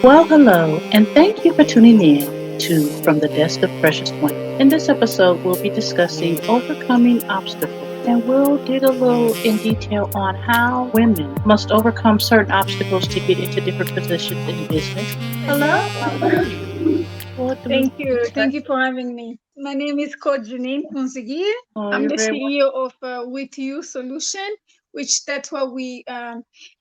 Well, hello, and thank you for tuning in to From the Desk of Precious Swain. In this episode, we'll be discussing overcoming obstacles, and we'll dig a little in detail on how women must overcome certain obstacles to get into different positions in business. Hello, how are you? What do we Thank you. Thank you for having me. My name is Coach Jeanine Bunzigiye. Oh, I'm you're the very welcome. CEO of With You Solution, which that's what we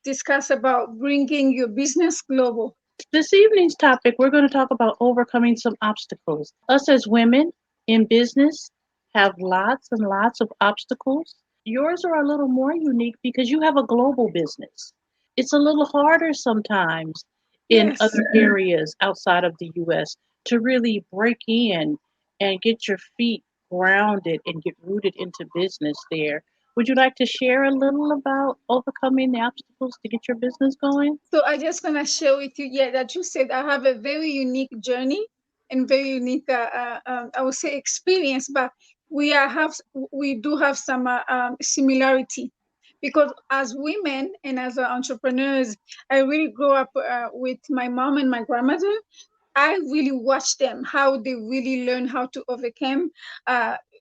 discuss about bringing your business global. This evening's topic, we're going to talk about overcoming some obstacles. Us as women in business have lots and lots of obstacles. Yours are a little more unique because you have a global business. It's a little harder sometimes in Yes. other areas outside of the US to really break in and get your feet grounded and get rooted into business there. Would you like to share a little about overcoming the obstacles to get your business going? So I just want to share with you, yeah, that you said I have a very unique journey and very unique, I would say, experience. But we do have some similarity because as women and as entrepreneurs, I really grew up with my mom and my grandmother. I really watch them how they really learn how to overcome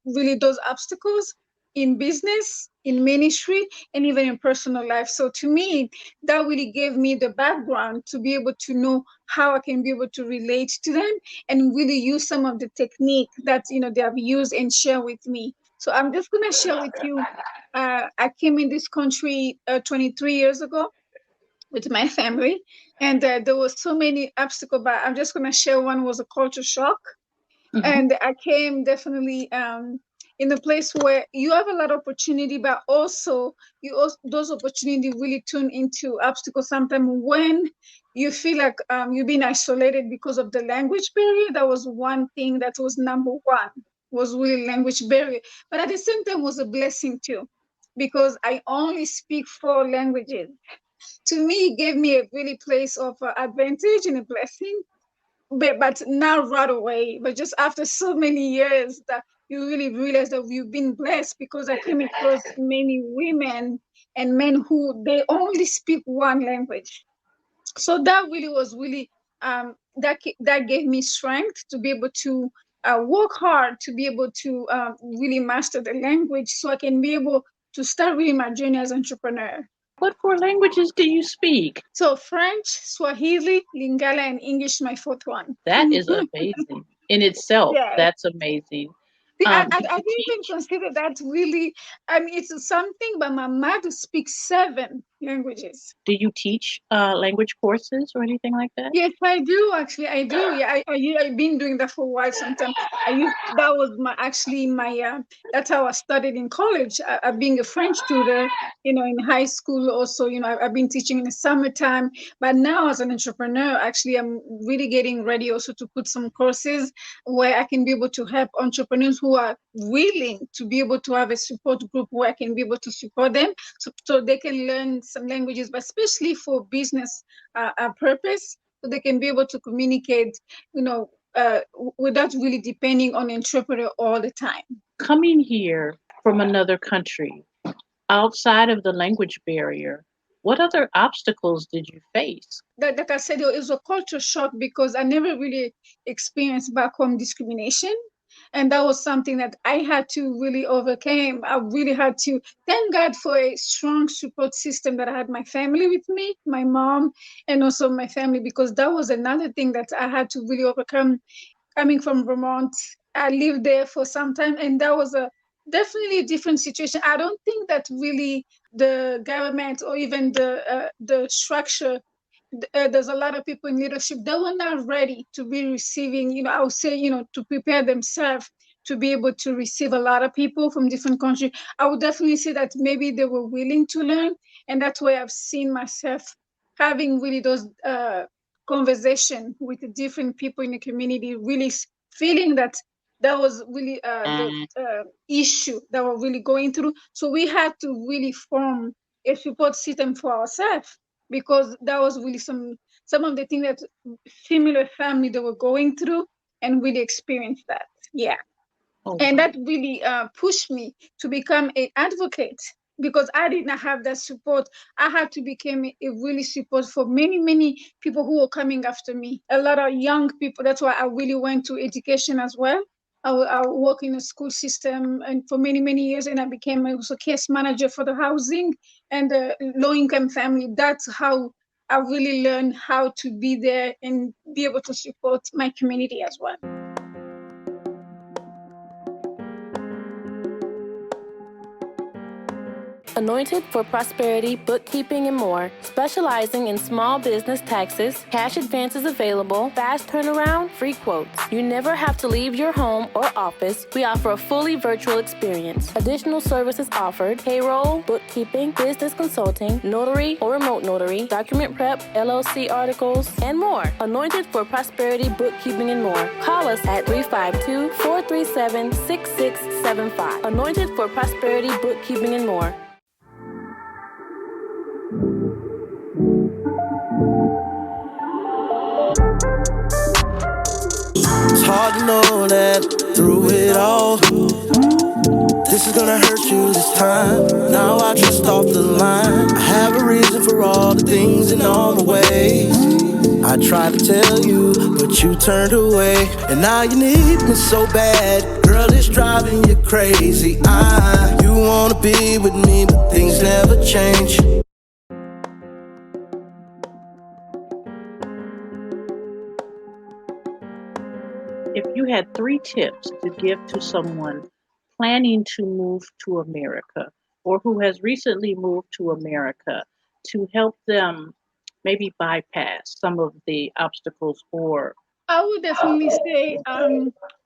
really those obstacles in business, in ministry, and even in personal life. So to me, that really gave me the background to be able to know how I can be able to relate to them and really use some of the technique that they have used and share with me. So I'm just gonna share with you. I came in this country 23 years ago with my family, and there was so many obstacles. But I'm just gonna share one was a culture shock, Mhm. and I came definitely in a place where you have a lot of opportunity, but also those opportunity really turn into obstacles sometimes when you feel like you're being isolated because of the language barrier. That was one thing that was number one, was really language barrier, but at the same time was a blessing too, because I only speak four languages. To me, it gave me a really place of advantage and a blessing. But not right away, but just after so many years that you really realize that you've been blessed, because I came across many women and men who they only speak one language. So that really was really that gave me strength to be able to work hard to be able to really master the language so I can be able to start really my journey as entrepreneur. What four languages do you speak? So French, Swahili, Lingala, and English, my fourth one. That is amazing in itself. Yes. That's amazing. See, Do I you didn't even teach? consider that really. I mean, it's something, but my mother speaks seven languages. Do you teach language courses or anything like that? Yes, I do actually. I do. Yeah, I've been doing that for a while. Sometimes I used that was my actually my that's how I studied in college. Being a French tutor, in high school also. I've been teaching in the summertime. But now as an entrepreneur, actually, I'm really getting ready also to put some courses where I can be able to help entrepreneurs who are willing to be able to have a support group where I can be able to support them, so they can learn some languages, but especially for business purpose, so they can be able to communicate, without really depending on interpreter all the time. Coming here from another country, outside of the language barrier, what other obstacles did you face? Like I said, it was a culture shock because I never really experienced back home discrimination. And that was something that I had to really overcome. I really had to thank God for a strong support system that I had my family with me, my mom, and also my family, because that was another thing that I had to really overcome. Coming from Vermont, I lived there for some time, and that was a definitely a different situation. I don't think that really the government or even the structure, there's a lot of people in leadership that were not ready to be receiving, I would say, to prepare themselves to be able to receive a lot of people from different countries. I would definitely say that maybe they were willing to learn, and that's why I've seen myself having really those conversation with the different people in the community, really feeling that that was really the issue that we're really going through. So we had to really form a support system for ourselves, because that was really some of the things that similar family they were going through, and really experienced that. Yeah. Oh, And wow. that really pushed me to become an advocate, because I did not have that support. I had to become a really support for many, many people who were coming after me. A lot of young people. That's why I really went to education as well. I work in a school system and for many, many years, and I became also case manager for the housing and the low income family. That's how I really learned how to be there and be able to support my community as well. Anointed for prosperity, bookkeeping, and more. Specializing in small business taxes, cash advances available, fast turnaround, free quotes. You never have to leave your home or office. We offer a fully virtual experience. Additional services offered: payroll, bookkeeping, business consulting, notary or remote notary, document prep, LLC articles, and more. Anointed for prosperity, bookkeeping, and more. Call us at 352-437-6675. Anointed for prosperity, bookkeeping, and more. It's hard to know that through it all, this is gonna hurt you this time. Now I just off the line. I have a reason for all the things and all the ways I tried to tell you, but you turned away. And now you need me so bad, girl, it's driving you crazy. You wanna be with me, but things never change. If you had 3 tips to give to someone planning to move to America or who has recently moved to America to help them maybe bypass some of the obstacles or I would definitely say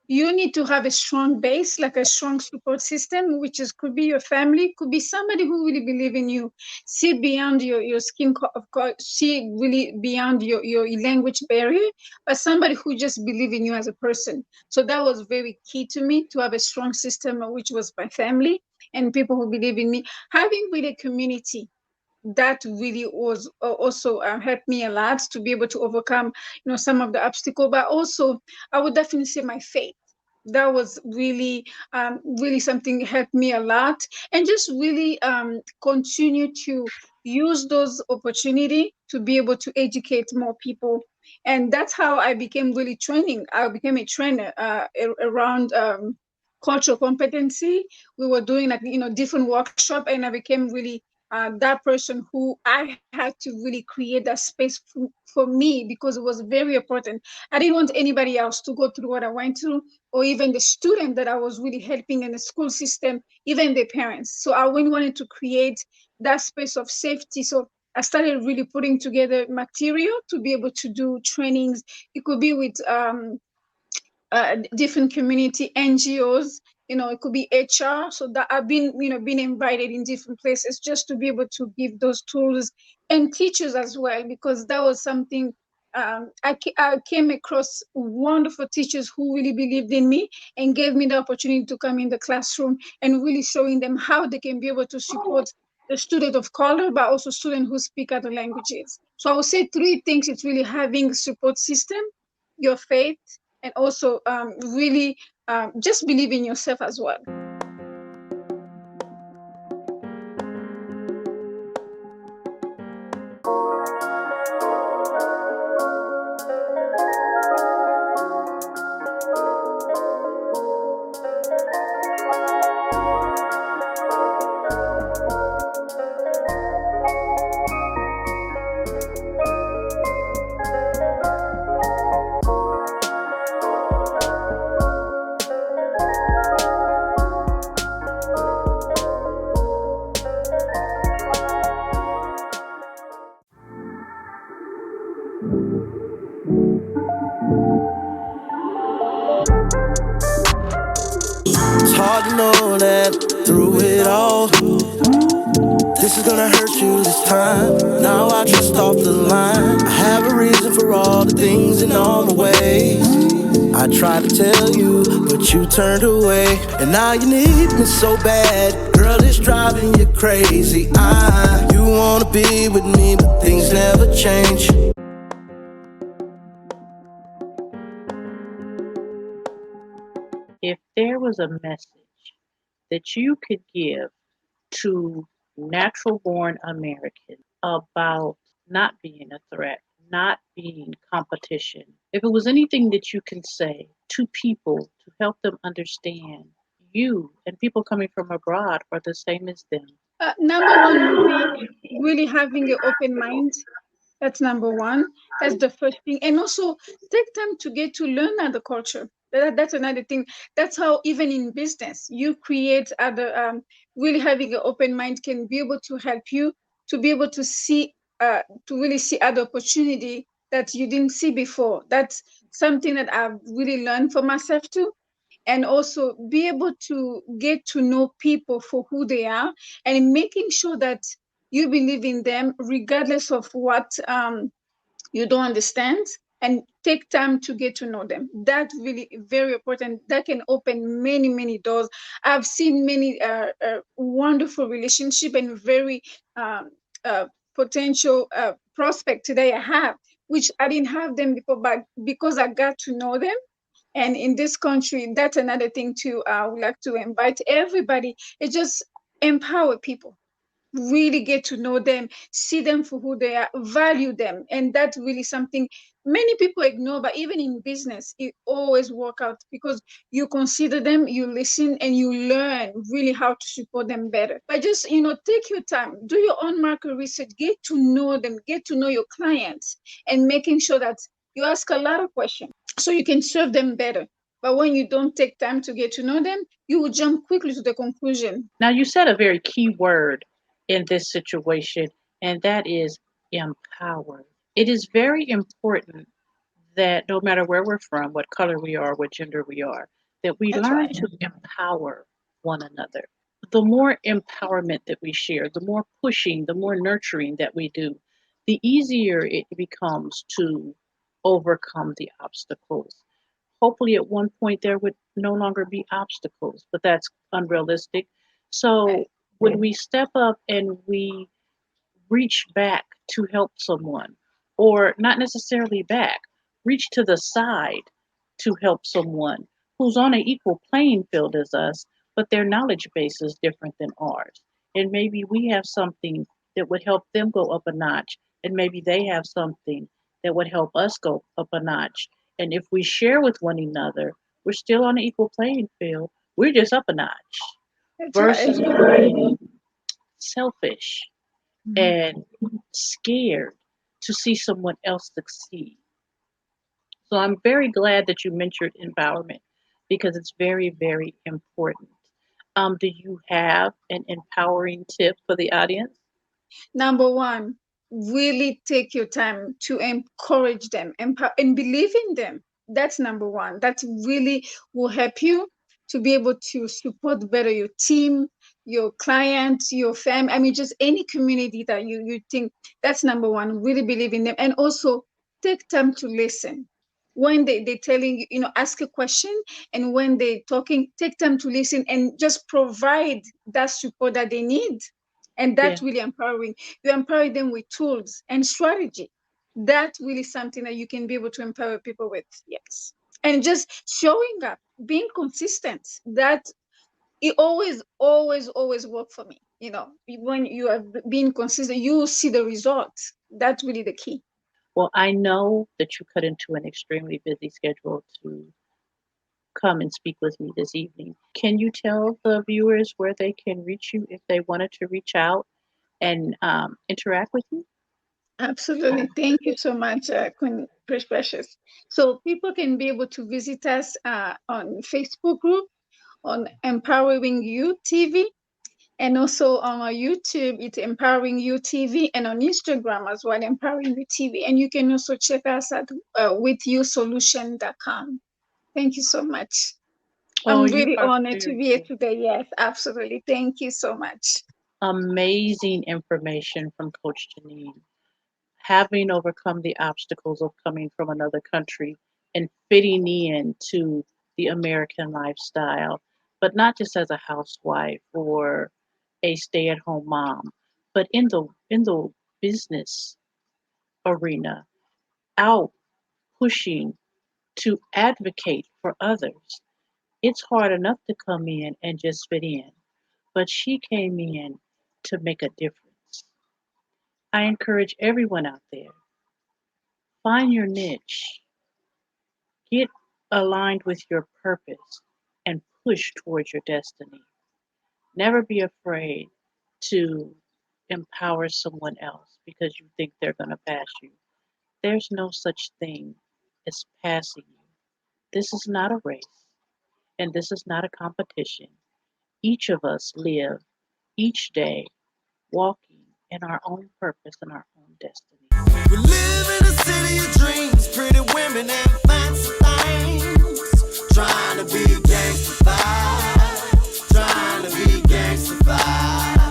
you need to have a strong base, like a strong support system, which is could be your family, could be somebody who really believe in you, see beyond your skin, of course, see really beyond your language barrier, but somebody who just believe in you as a person. So that was very key to me to have a strong system, which was my family and people who believe in me. Having really a community that really was also helped me a lot to be able to overcome some of the obstacle, but also I would definitely say my faith. That was really really something helped me a lot, and just really continue to use those opportunity to be able to educate more people. And that's how I became really training. I became a trainer around cultural competency. We were doing like different workshop, and I became really that person who I had to really create that space for me, because it was very important. I didn't want anybody else to go through what I went through, or even the student that I was really helping in the school system, even their parents. So I really wanted to create that space of safety. So I started really putting together material to be able to do trainings. It could be with different community NGOs. It could be HR. So that I've been invited in different places just to be able to give those tools, and teachers as well, because that was something. I came across wonderful teachers who really believed in me and gave me the opportunity to come in the classroom and really showing them how they can be able to support the student of color, but also students who speak other languages. So I would say 3 things: it's really having a support system, your faith, and also really just believe in yourself as well. It's hard to know that through it all, this is gonna hurt you this time. Now I just off the line. I have a reason for all the things and all the ways I tried to tell you, but you turned away. And now you need me so bad, girl, it's driving you crazy. You wanna be with me, but things never change. if there was a message that you could give to natural born Americans about not being a threat, not being competition. If it was anything that you can say to people to help them understand you and people coming from abroad are the same as them. Number one would be really having an open mind. That's number one. That's the first thing. And also take time to get to learn other culture. That's another thing. That's how even in business, you create other, really having an open mind can be able to help you to be able to see, to really see other opportunity that you didn't see before. That's something that I've really learned for myself too. And also be able to get to know people for who they are and making sure that you believe in them regardless of what you don't understand, and take time to get to know them. That's really very important. That can open many many doors. I've seen many wonderful relationship and very um, potential prospect today I have, which I didn't have them before, but because I got to know them. And in this country, that's another thing too. I would like to invite everybody. It just empower people, really get to know them, see them for who they are, value them. And that's really something many people ignore, but even in business, it always work out because you consider them, you listen, and you learn really how to support them better. But just, take your time, do your own market research, get to know them, get to know your clients, and making sure that you ask a lot of questions so you can serve them better. But when you don't take time to get to know them, you will jump quickly to the conclusion. Now, you said a very key word in this situation, and that is empower. It is very important that no matter where we're from, what color we are, what gender we are, that we That's learn right. to empower one another. The more empowerment that we share, the more pushing, the more nurturing that we do, the easier it becomes to overcome the obstacles. Hopefully, at one point, there would no longer be obstacles, but that's unrealistic. So, Right. when we step up and we reach back to help someone, or not necessarily back, reach to the side to help someone who's on an equal playing field as us, but their knowledge base is different than ours. And maybe we have something that would help them go up a notch, and maybe they have something that would help us go up a notch. And if we share with one another, we're still on an equal playing field. We're just up a notch That's right. versus being selfish Mhm. and scared to see someone else succeed. So I'm very glad that you mentioned empowerment because it's very, very important. Do you have an empowering tip for the audience? Number one, really take your time to encourage them and believe in them. That's number one. That really will help you to be able to support better your team, your clients, your family. I mean, just any community that you think. That's number one. Really believe in them. And also take time to listen. When they telling you, ask a question, and when they talking, take time to listen and just provide that support that they need. And Yeah. that's really empowering. You empower them with tools and strategy. That's really something that you can be able to empower people with. Yes. And just showing up, being consistent. That it always work for me. When you are being consistent, you will see the results. That's really the key. Well, I know that you cut into an extremely busy schedule to come and speak with me this evening. Can you tell the viewers where they can reach you if they wanted to reach out and interact with you? Absolutely. Thank you so much, Queen Precious. So people can be able to visit us on Facebook group on Empowering You TV, and also on our YouTube, it's Empowering You TV, and on Instagram as well, Empowering You TV. And you can also check us at withyousolution.com. Thank you so much. Oh, I'm you really are honored to very be here today. Yes, absolutely. Thank you so much. amazing information from Coach Jeanine. Having overcome the obstacles of coming from another country and fitting in to the American lifestyle, but not just as a housewife or a stay-at-home mom, but in the business arena, out pushing to advocate for others. It's hard enough to come in and just fit in, but she came in to make a difference. I encourage everyone out there, find your niche, get aligned with your purpose, and push towards your destiny. Never be afraid to empower someone else because you think they're going to pass you. There's no such thing as passing you. This is not a race, and this is not a competition. Each of us live each day walking in our own purpose and our own destiny. We live in a city of dreams, pretty women and fancy things. Trying to be gangsta-fied, trying to be gangsta-fied.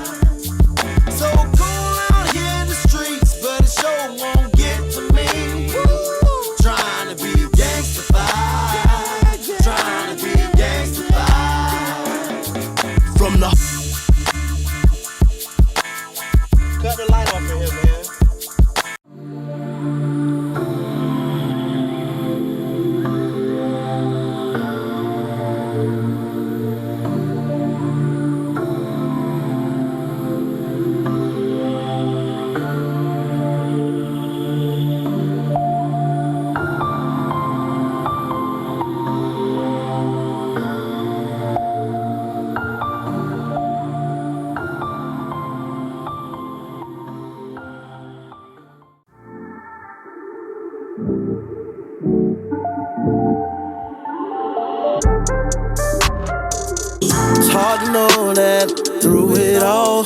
So cool out here in the streets, but it sure won't get to me. Trying to be gangsta-fied, trying to be gangsta-fied. From the cut the light off in here, man. It's hard to know that through it all,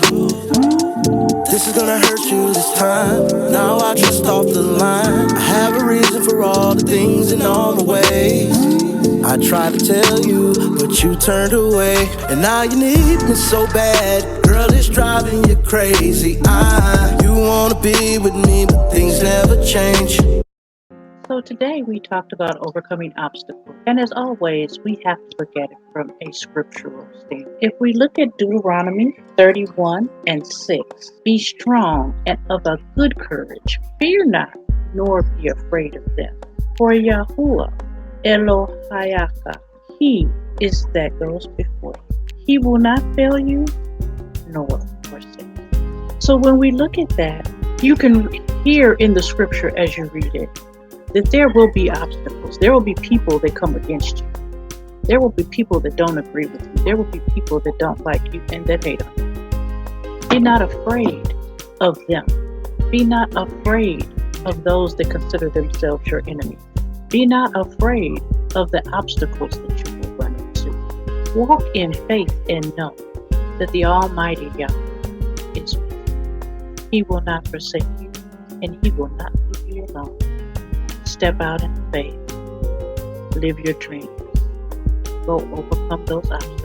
this is gonna hurt you this time. Now I just off the line. I have a reason for all the things and all the ways I tried to tell you, but you turned away. And now you need me so bad. Girl, it's driving you crazy. You wanna be with me, but things never change. So today we talked about overcoming obstacles, and as always, we have to look at it from a scriptural standpoint. If we look at Deuteronomy 31:6, be strong and of a good courage, fear not, nor be afraid of them. For Yahuwah Elohayaka, He is that goes before you. He will not fail you, nor forsake you. So when we look at that, you can hear in the scripture as you read it, that there will be obstacles. There will be people that come against you. There will be people that don't agree with you. There will be people that don't like you and that hate on you. Be not afraid of them. Be not afraid of those that consider themselves your enemy. Be not afraid of the obstacles that you will run into. Walk in faith and know that the Almighty Yahweh is with you. He will not forsake you, and He will not leave you alone. Step out in faith. Live your dreams. Go overcome those obstacles.